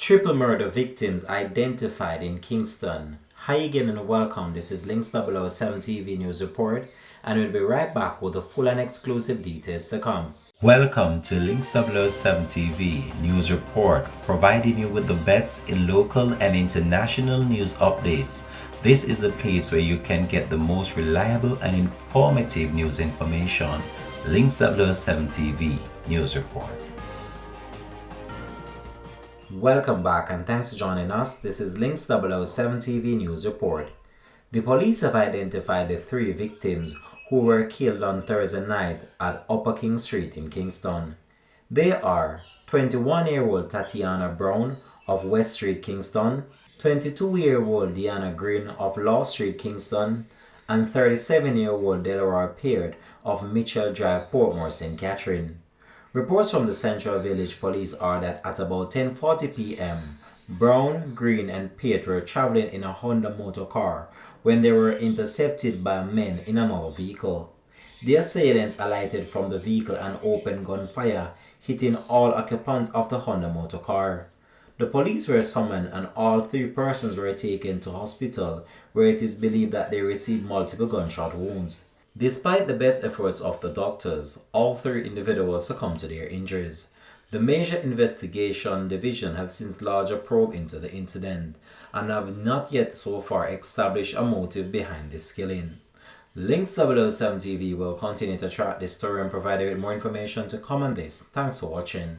Triple murder victims identified in Kingston. Hi again and welcome. This is Links007 TV News Report, and we'll be right back with the full and exclusive details to come. Welcome to Links007 TV News Report, providing you with the best in local and international news updates. This is a place where you can get the most reliable and informative news information. Links007 TV News Report. Welcome back and thanks for joining us. This is Links007 TV News Report. The police have identified the 3 victims who were killed on Thursday night at Upper King Street in Kingston. They are 21-year-old Tatiana Brown of West Street, Kingston, 22-year-old Deanna Green of Law Street, Kingston, and 37-year-old Delroy Peart of Mitchell Drive, Portmore, St. Catherine. Reports from the Central Village Police are that at about 10:40 p.m., Brown, Green, and Peart were traveling in a Honda motor car when they were intercepted by men in another vehicle. The assailants alighted from the vehicle and opened gunfire, hitting all occupants of the Honda motor car. The police were summoned and all 3 persons were taken to hospital, where it is believed that they received multiple gunshot wounds. Despite the best efforts of the doctors, all 3 individuals succumbed to their injuries. The Major Investigation Division have since lodged a probe into the incident and have not yet so far established a motive behind this killing. Links007 TV will continue to track this story and provide you with more information to come on this. Thanks for watching.